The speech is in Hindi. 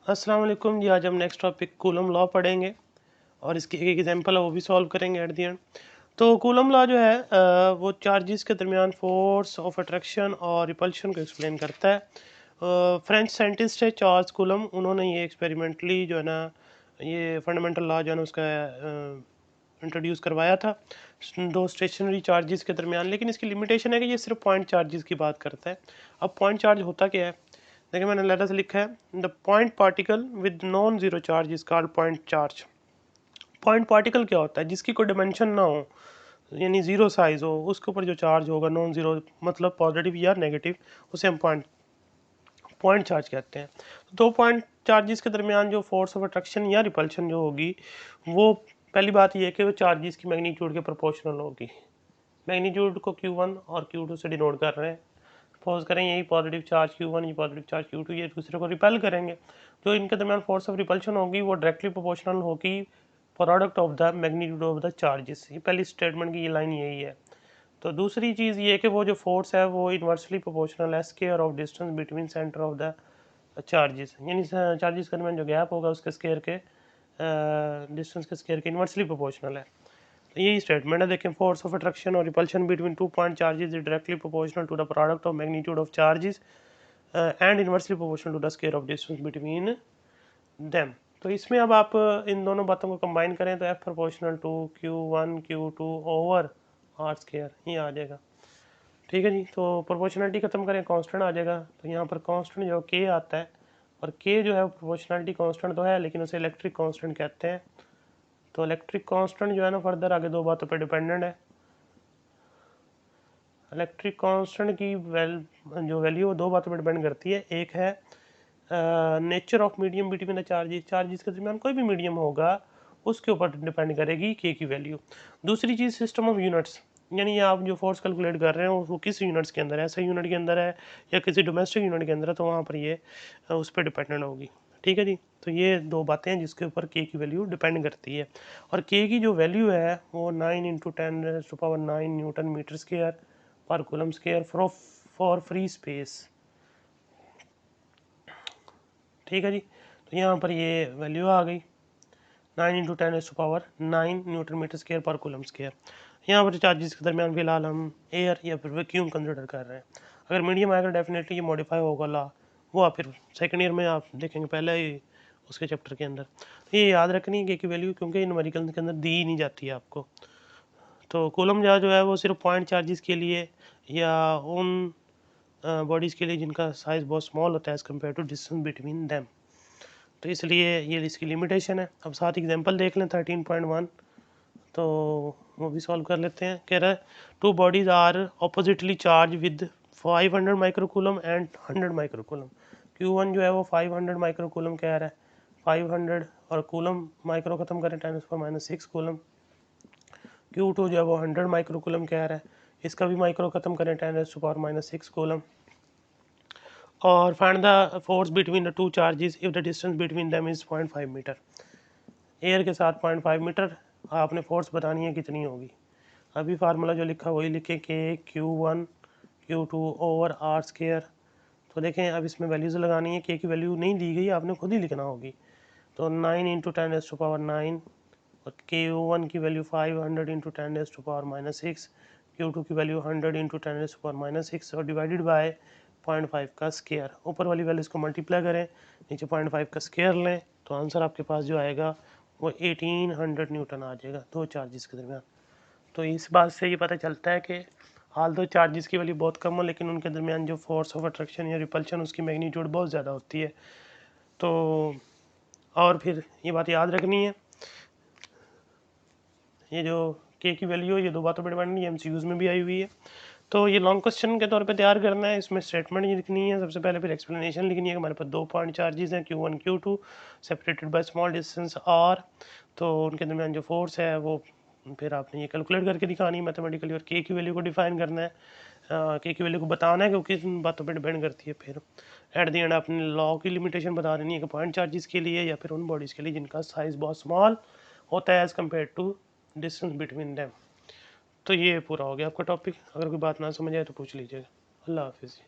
अस्सलाम वालेकुम जी। आज हम नेक्स्ट टॉपिक कूलम लॉ पढ़ेंगे और इसकी एक एग्जांपल है वो भी सॉल्व करेंगे एट द एंड। तो कूलम लॉ जो है वो चार्जेस के दरमियान फोर्स ऑफ अट्रैक्शन और रिपल्शन को एक्सप्लेन करता है। फ्रेंच साइंटिस्ट है चार्ल्स कूलम, उन्होंने ये एक्सपेरिमेंटली जो है ना ये फंडामेंटल लॉ जो है ना उसका इंट्रोड्यूस करवाया था दो स्टेशनरी चार्जेस के दरमियान। लेकिन इसकी लिमिटेशन है कि ये सिर्फ पॉइंट चार्जेस की बात करता है। अब पॉइंट चार्ज होता क्या है, देखिए मैंने लेटर से लिखा है the point particle with non zero charge is called point charge. Point particle क्या होता है, जिसकी कोई डिमेंशन ना हो, यानी जीरो साइज हो, उसके ऊपर जो चार्ज होगा नॉन जीरो मतलब पॉजिटिव या नेगेटिव, उसे हम पॉइंट पॉइंट चार्ज कहते हैं। दो पॉइंट चार्जेस के दरमियान जो फोर्स ऑफ अट्रैक्शन या रिपल्शन जो होगी, वो पहली बात ये है कि वो चार्जेस की मैग्नीट्यूड के प्रोपोर्शनल होगी। मैग्नीट्यूड को Q1 और Q2 से डिनोट कर रहे हैं। सपोज करें यही पॉजिटिव चार्ज Q1, ये पॉजिटिव चार्ज Q2, ये दूसरे को रिपेल करेंगे। जो इनके दरमियान फोर्स ऑफ रिपल्शन होगी वो डायरेक्टली प्रोपोर्शनल होगी product of the magnitude of the charges. ये पहली स्टेटमेंट की ये लाइन यही है। तो दूसरी चीज़ ये है कि वो जो फोर्स है वो इन्वर्सली प्रोपोर्शनल है square of distance between centre of the charges, यानी चार्जेस के दरमियान जो गैप होगा उसके स्क्वायर के डिस्टेंस के स्क्वायर के इन्वर्सली प्रोपोर्शनल है। तो यही स्टेटमेंट है। देखें, फोर्स ऑफ अट्रैक्शन और repulsion between two point charges is directly proportional to the product of magnitude of charges and inversely proportional to the square of distance between them. तो इसमें अब आप इन दोनों बातों को कंबाइन करें तो F proportional to Q1 Q2 over R square ये आ जाएगा। ठीक है जी। तो प्रोपोर्शनलिटी खत्म करें, कांस्टेंट आ जाएगा। तो यहाँ पर कांस्टेंट जो K आता है, और K जो है प्रोपोर्शनलिटी कांस्टेंट तो है लेकिन उसे इलेक्ट्रिक कांस्टेंट कहते हैं। तो इलेक्ट्रिक कांस्टेंट जो है ना फर्दर आगे दो बातों पर डिपेंडेंट है। इलेक्ट्रिक कांस्टेंट की जो वैल्यू दो बातों पर डिपेंड करती है। एक है nature of medium between the charges के दरमियान कोई भी मीडियम होगा उसके ऊपर डिपेंड करेगी के की वैल्यू। दूसरी चीज़ सिस्टम ऑफ यूनिट्स, यानी आप जो फोर्स कैलकुलेट कर रहे हो वो किस यूनिट्स के अंदर है, ऐसा यूनिट के अंदर है या किसी डोमेस्टिक यूनिट के अंदर है, तो वहाँ पर ये उस पर डिपेंडेंट होगी। ठीक है जी। तो ये दो बातें हैं जिसके ऊपर के की वैल्यू डिपेंड करती है। और के की जो वैल्यू है वो 9 × 10⁻⁹ न्यूटन मीटर स्क्वायर पर coulomb square for free space. ठीक है जी। तो यहाँ पर ये वैल्यू आ गई 9 × 10⁻⁹ न्यूटन मीटर स्क्वायर पर कूलम स्क्वायर। यहाँ पर चार्जेस के दरमियान फिलहाल हम एयर या फिर वैक्यूम कंसिडर कर रहे हैं। अगर मीडियम आएगा डेफिनेटली ये मॉडिफाई होगा ला, वो आप फिर सेकेंड ईयर में आप देखेंगे, पहले ही उसके चैप्टर के अंदर। तो ये याद रखनी है कि वैल्यू, क्योंकि न्यूमेरिकल के अंदर दी ही नहीं जाती है आपको। तो कूलम जो है वो सिर्फ पॉइंट चार्जेस के लिए या उन बॉडीज़ के लिए जिनका साइज़ बहुत स्मॉल होता है as compare to distance between them. तो इसलिए ये इसकी लिमिटेशन है। अब साथ एग्जांपल देख लें 13.1, तो वो भी सॉल्व कर लेते हैं। कह रहा है two bodies are oppositely charge with 500 microcoulomb and 100 microcoulomb. Q1 जो है वो 500 माइक्रोकूलम कह रहा है, 500 और कूलम माइक्रो ख़त्म करें 10⁻⁶ कूलम। Q2 जो है वो 100 माइक्रोकूलम कह रहा है, इसका भी माइक्रो ख़त्म करें 10⁻⁶ कूलम। और find the force between the two charges if the distance between them is 0.5 metre. Air के साथ 0.5 मीटर आपने फोर्स बतानी है कितनी होगी। अभी फार्मूला जो लिखा वही लिखें के Q1 Q2 over R square. तो देखें अब इसमें वैल्यूज़ लगानी है, के की वैल्यू नहीं दी गई, आपने खुद ही लिखना होगी। तो 9 × 10⁻⁹ और Q1 की वैल्यू 500 × 10⁻⁻6, Q2 की वैल्यू 100 × 10⁻⁻6 और डिवाइडेड बाय 0.5 का स्क्वायर। ऊपर वाली वैल्यूज़ को मल्टीप्लाई करें, नीचे 0.5 का स्क्वायर लें, तो आंसर आपके पास जो आएगा वो 1800 न्यूटन आ जाएगा दो चार्जेस के दरमियान। तो इस बात से ये पता चलता है कि हाल दो चार्जेस की वैल्यू बहुत कम हो लेकिन उनके दरमियान जो फोर्स ऑफ अट्रैक्शन या रिपल्शन उसकी मैग्नीट्यूड बहुत ज़्यादा होती है। तो और फिर ये बात याद रखनी है, ये जो के की वैल्यू है ये दो बातों पर डिपेंड नहीं है, MCQs में भी आई हुई है। तो ये लॉन्ग क्वेश्चन के तौर पे तैयार करना है। इसमें स्टेटमेंट लिखनी है सबसे पहले, फिर एक्सप्लेनेशन लिखनी है कि हमारे पास दो पॉइंट चार्जेस हैं Q1 Q2 separated by small distance R। तो उनके दरमियान जो फोर्स है वो फिर आपने ये कैलकुलेट करके दिखानी है मैथमेटिकली, और के की वैल्यू को डिफाइन करना है, के की वैल्यू को बताना है क्योंकि किन बातों पर डिपेंड करती है। फिर एट द एंड आपने लॉ की लिमिटेशन बता देनी है कि पॉइंट चार्जेस के लिए या फिर उन बॉडीज़ के लिए जिनका साइज़ बहुत स्मॉल होता है as compare to distance between them. तो ये पूरा हो गया आपका टॉपिक। अगर कोई बात ना समझ आए तो पूछ लीजिएगा। अल्लाह हाफिज़।